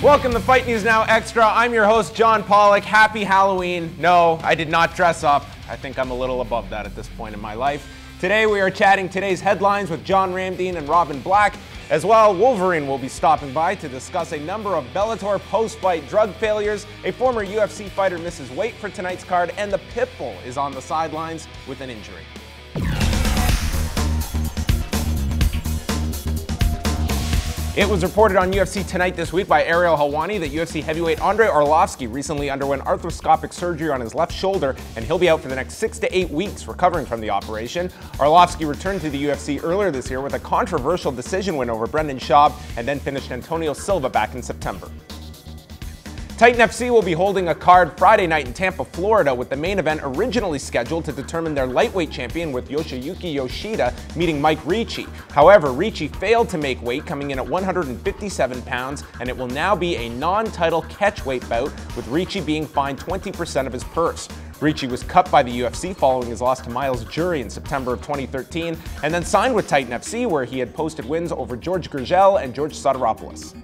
Welcome to Fight News Now Extra. I'm your host, John Pollock. Happy Halloween. No, I did not dress up. I think I'm a little above that at this point in my life. Today we are chatting today's headlines with John Ramdeen and Robin Black. As well, Wolverine will be stopping by to discuss a number of Bellator post-fight drug failures. A former UFC fighter misses weight for tonight's card, and the Pitbull is on the sidelines with an injury. It was reported on UFC Tonight this week by Ariel Helwani that UFC heavyweight Andrei Arlovski recently underwent arthroscopic surgery on his left shoulder, and he'll be out for the next 6 to 8 weeks recovering from the operation. Arlovski returned to the UFC earlier this year with a controversial decision win over Brendan Schaub, and then finished Antonio Silva back in September. Titan FC will be holding a card Friday night in Tampa, Florida, with the main event originally scheduled to determine their lightweight champion, with Yoshiyuki Yoshida meeting Mike Ricci. However, Ricci failed to make weight, coming in at 157 pounds, and it will now be a non-title catchweight bout, with Ricci being fined 20% of his purse. Ricci was cut by the UFC following his loss to Miles Jury in September of 2013, and then signed with Titan FC, where he had posted wins over George Gurgel and George Sotiropoulos.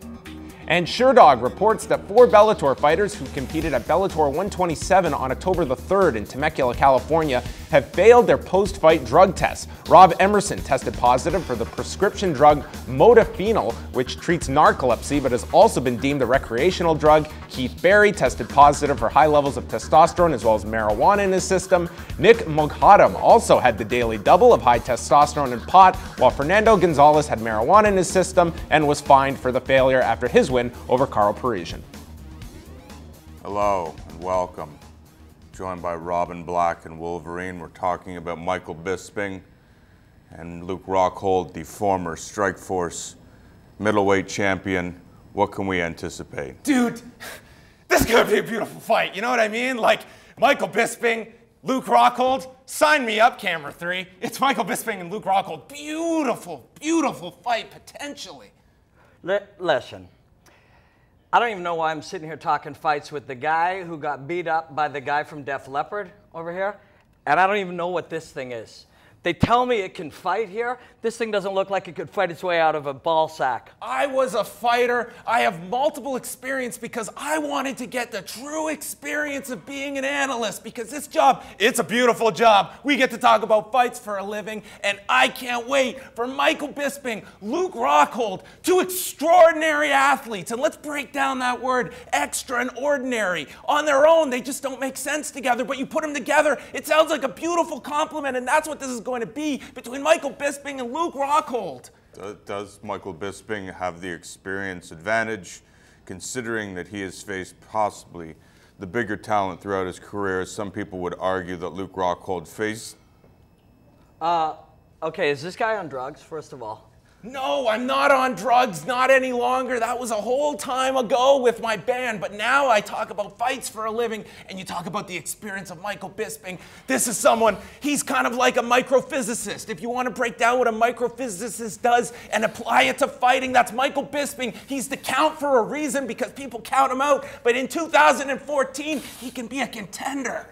And Sherdog reports that 4 Bellator fighters who competed at Bellator 127 on October the 3rd in Temecula, California, have failed their post-fight drug tests. Rob Emerson tested positive for the prescription drug modafinil, which treats narcolepsy but has also been deemed a recreational drug. Keith Berry tested positive for high levels of testosterone as well as marijuana in his system. Nick Moghadam also had the daily double of high testosterone and pot, while Fernando Gonzalez had marijuana in his system and was fined for the failure after his win over Carl Parisian. Hello and welcome. Joined by Robin Black and Wolverine. We're talking about Michael Bisping and Luke Rockhold, the former Strikeforce middleweight champion. What can we anticipate? Dude, this is gonna be a beautiful fight, you know what I mean? Like, Michael Bisping, Luke Rockhold, sign me up, Camera 3. It's Michael Bisping and Luke Rockhold. Beautiful, beautiful fight, potentially. Listen, I don't even know why I'm sitting here talking fights with the guy who got beat up by the guy from Def Leppard over here, and I don't even know what this thing is. They tell me it can fight here. This thing doesn't look like it could fight its way out of a ball sack. I was a fighter. I have multiple experience because I wanted to get the true experience of being an analyst, because this job, it's a beautiful job. We get to talk about fights for a living, and I can't wait for Michael Bisping, Luke Rockhold, 2 extraordinary athletes. And let's break down that word, extra and ordinary. On their own, they just don't make sense together, but you put them together, it sounds like a beautiful compliment, and that's what this is going to be between Michael Bisping and Luke Rockhold. Does Michael Bisping have the experience advantage, considering that he has faced possibly the bigger talent throughout his career? Some people would argue that Luke Rockhold faced. Okay, is this guy on drugs, first of all? No, I'm not on drugs, not any longer. That was a whole time ago with my band, but now I talk about fights for a living, and you talk about the experience of Michael Bisping. This is someone, he's kind of like a microphysicist. If you want to break down what a microphysicist does and apply it to fighting, that's Michael Bisping. He's the count for a reason, because people count him out, but in 2014, he can be a contender.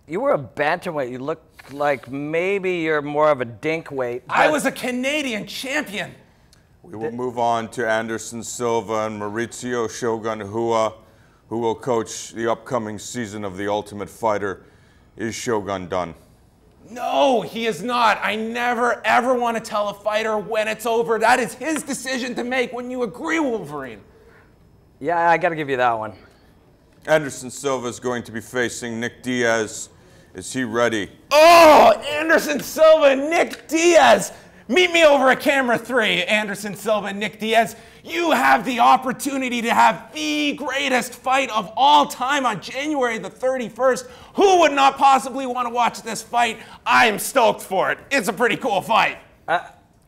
You were a bantamweight. You look like maybe you're more of a dink weight. I was a Canadian champion. We will move on to Anderson Silva and Mauricio Shogun Rua, who will coach the upcoming season of The Ultimate Fighter. Is Shogun done? No, he is not. I never, ever want to tell a fighter when it's over. That is his decision to make. Wouldn't you agree, Wolverine? Yeah, I got to give you that one. Anderson Silva is going to be facing Nick Diaz. Is he ready? Oh, Anderson Silva and Nick Diaz. Meet me over at Camera 3, Anderson Silva and Nick Diaz. You have the opportunity to have the greatest fight of all time on January the 31st. Who would not possibly want to watch this fight? I am stoked for it. It's a pretty cool fight.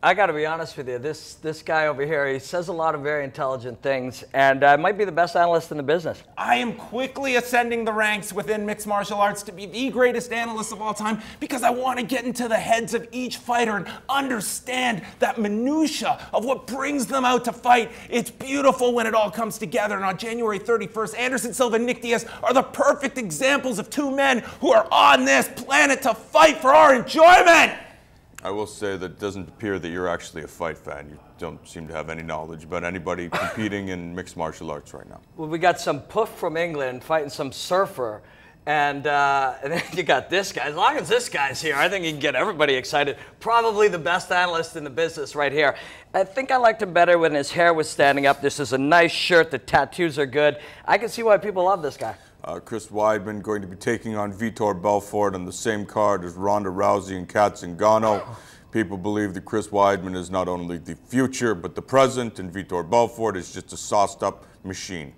I got to be honest with you. This guy over here, he says a lot of very intelligent things, and might be the best analyst in the business. I am quickly ascending the ranks within mixed martial arts to be the greatest analyst of all time, because I want to get into the heads of each fighter and understand that minutia of what brings them out to fight. It's beautiful when it all comes together, and on January 31st, Anderson Silva and Nick Diaz are the perfect examples of 2 men who are on this planet to fight for our enjoyment. I will say that it doesn't appear that you're actually a fight fan. You don't seem to have any knowledge about anybody competing in mixed martial arts right now. Well, we got some poof from England fighting some surfer. And then you got this guy. As long as this guy's here, I think he can get everybody excited. Probably the best analyst in the business right here. I think I liked him better when his hair was standing up. This is a nice shirt. The tattoos are good. I can see why people love this guy. Chris Weidman going to be taking on Vitor Belfort on the same card as Ronda Rousey and Kat Zingano. People believe that Chris Weidman is not only the future, but the present, and Vitor Belfort is just a sauced-up machine.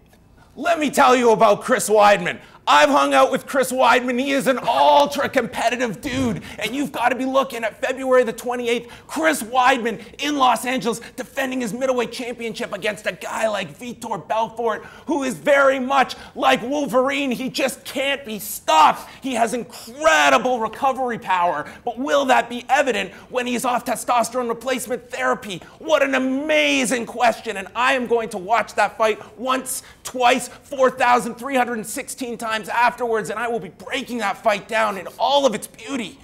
Let me tell you about Chris Weidman. I've hung out with Chris Weidman. He is an ultra-competitive dude. And you've got to be looking at February the 28th, Chris Weidman in Los Angeles defending his middleweight championship against a guy like Vitor Belfort, who is very much like Wolverine. He just can't be stopped. He has incredible recovery power. But will that be evident when he's off testosterone replacement therapy? What an amazing question. And I am going to watch that fight once, twice, 4,316 times afterwards, and I will be breaking that fight down in all of its beauty.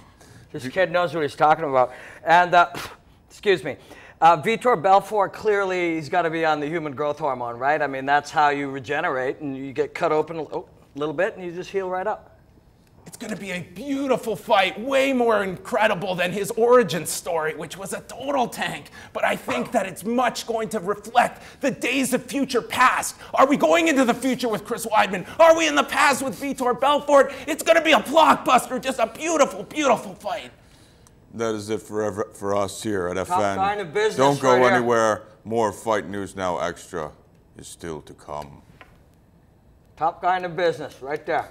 This kid knows what he's talking about. And, excuse me, Vitor Belfort, clearly he's got to be on the human growth hormone, right? I mean, that's how you regenerate, and you get cut open a little bit, and you just heal right up. It's going to be a beautiful fight, way more incredible than his origin story, which was a total tank. But I think that it's much going to reflect the days of future past. Are we going into the future with Chris Weidman? Are we in the past with Vitor Belfort? It's going to be a blockbuster, just a beautiful, beautiful fight. That is it for us here at Top FN. kind of business Don't go right anywhere. More Fight News Now Extra is still to come. Top kind of business right there.